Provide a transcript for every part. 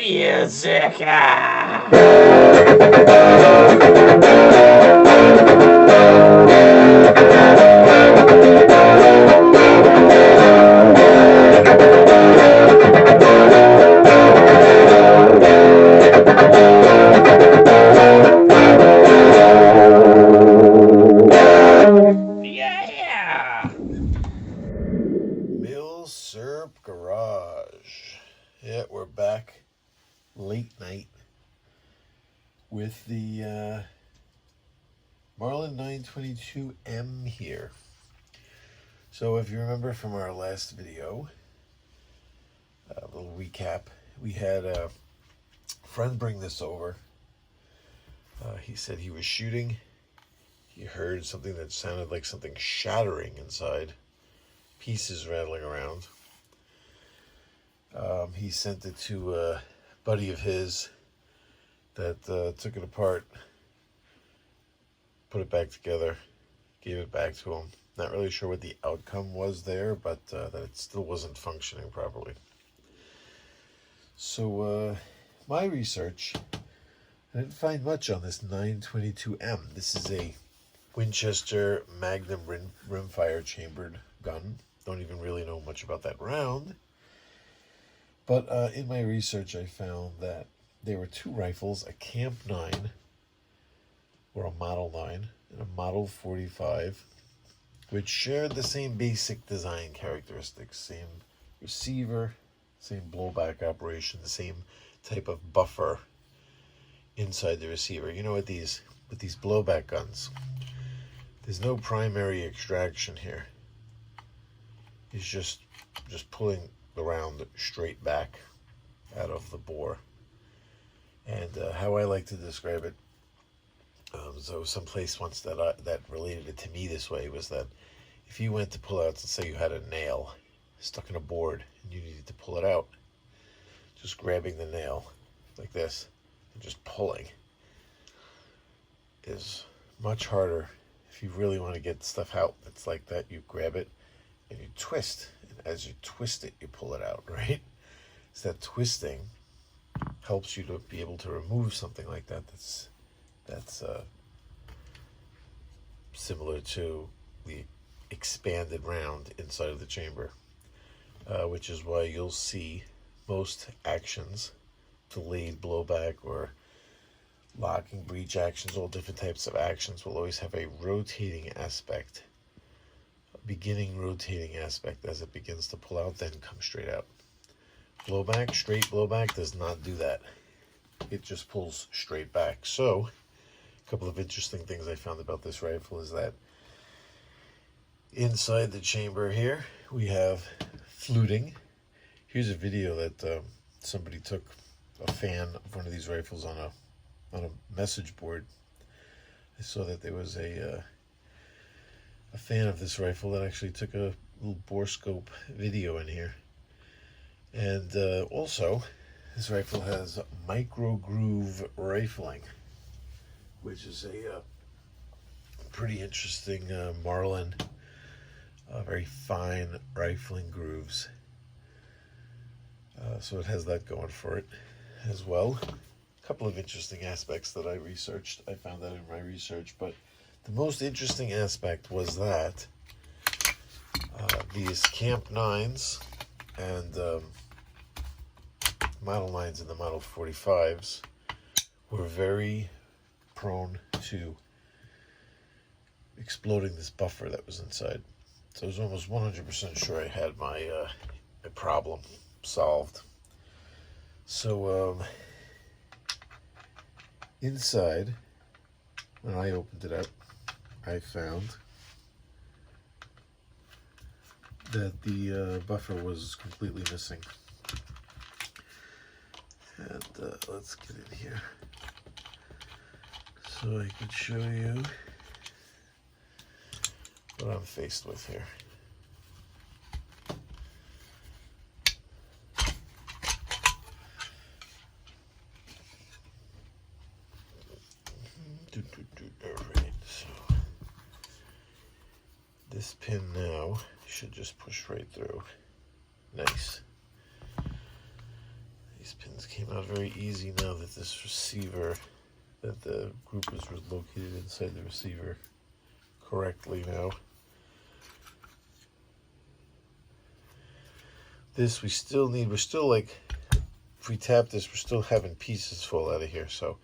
music. Yeah. Milsurp Garage. Yeah, we're back late night with the Marlin 922M here. So if you remember from our last video, a little recap, we had a friend bring this over. He said he was shooting. He heard something that sounded like something shattering inside, pieces rattling around. He sent it to a buddy of his that took it apart, put it back together, gave it back to him. Not really sure what the outcome was there, but that it still wasn't functioning properly. So my research, I didn't find much on this 922M. This is a Winchester Magnum rimfire chambered gun. Don't even really know much about that round. But in my research, I found that there were two rifles, a Camp 9, or a Model 9, and a Model 45, which shared the same basic design characteristics. Same receiver, same blowback operation, the same type of buffer inside the receiver. You know, with these blowback guns, there's no primary extraction here. It's just pulling the round straight back out of the bore. And how I like to describe it, so someplace once that related it to me this way, was that if you went to pull out, let's say you had a nail stuck in a board and you needed to pull it out, just grabbing the nail like this and just pulling is much harder. If you really want to get stuff out, it's like that. You grab it and you twist, and as you twist it, you pull it out, right? So that twisting helps you to be able to remove something like that. That's similar to the expanded round inside of the chamber, which is why you'll see most actions, delayed blowback or locking breech actions, all different types of actions, will always have a rotating aspect, a beginning rotating aspect as it begins to pull out, then come straight out. Blowback, straight blowback, does not do that. It just pulls straight back. So a couple of interesting things I found about this rifle is that inside the chamber here we have fluting. Here's a video that somebody took, a fan of one of these rifles on a message board. I saw that there was a fan of this rifle that actually took a little bore scope video in here. And also, this rifle has micro groove rifling, which is a pretty interesting Marlin, very fine rifling grooves. So it has that going for it as well. A couple of interesting aspects that I found that in my research, but the most interesting aspect was that these Camp 9s and Model 9s and the Model 45s were very prone to exploding this buffer that was inside. So I was almost 100% sure I had my problem solved. So inside, when I opened it up, I found that the buffer was completely missing. And let's get in here so I can show you what I'm faced with here. Alright, so this pin now should just push right through. Nice. These pins came out very easy now that this receiver, that the group is located inside the receiver correctly now. This we still need, we're still like, if we tap this, we're still having pieces fall out of here. So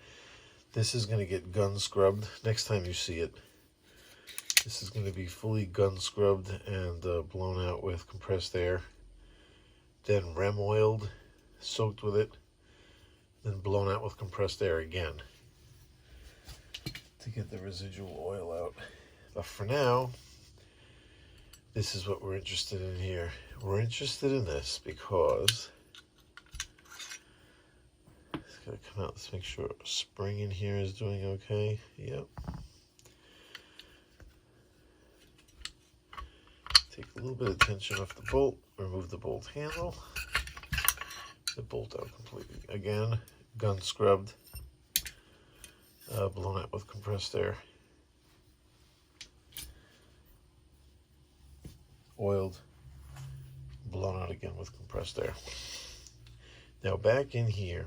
this is going to get gun scrubbed next time you see it. This is going to be fully gun scrubbed and blown out with compressed air. Then rem oiled, soaked with it, then blown out with compressed air again to get the residual oil out. But for now, this is what we're interested in here. We're interested in this because it's going to come out. Let's make sure spring in here is doing okay. Yep. Take a little bit of tension off the bolt, remove the bolt handle, the bolt out completely. Again, gun scrubbed, blown out with compressed air, oiled, blown out again with compressed air. Now back in here,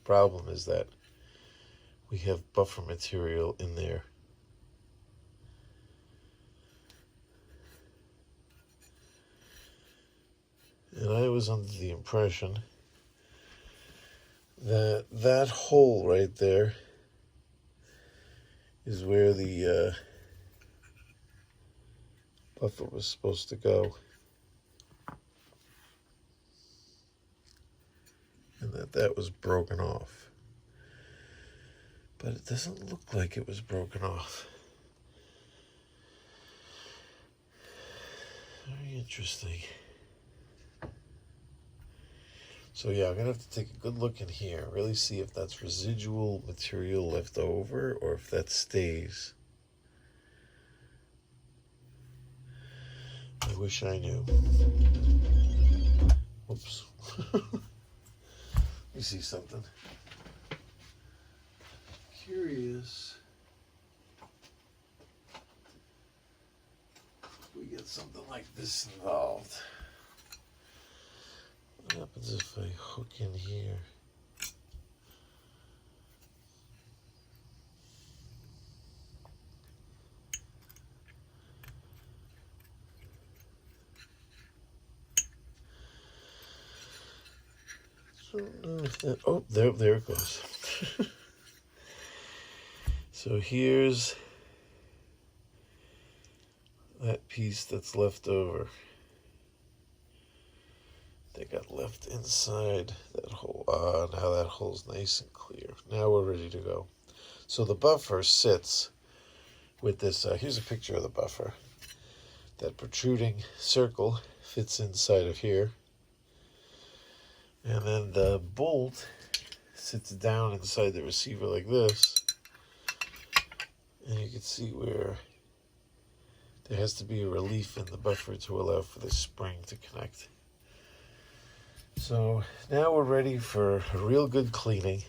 problem is that we have buffer material in there. And I was under the impression that that hole right there is where the buffer was supposed to go. And that was broken off. But it doesn't look like it was broken off. Very interesting. So yeah, I'm going to have to take a good look in here, really see if that's residual material left over or if that stays. I wish I knew. Whoops. You see something? Curious. We get something like this involved. What happens if I hook in here? I don't know if that, oh, there it goes. So here's that piece that's left over. They got left inside that hole. Now that hole's nice and clear. Now we're ready to go. So the buffer sits with this. Here's a picture of the buffer. That protruding circle fits inside of here. And then the bolt sits down inside the receiver like this. And you can see where there has to be a relief in the buffer to allow for the spring to connect. So now we're ready for a real good cleaning.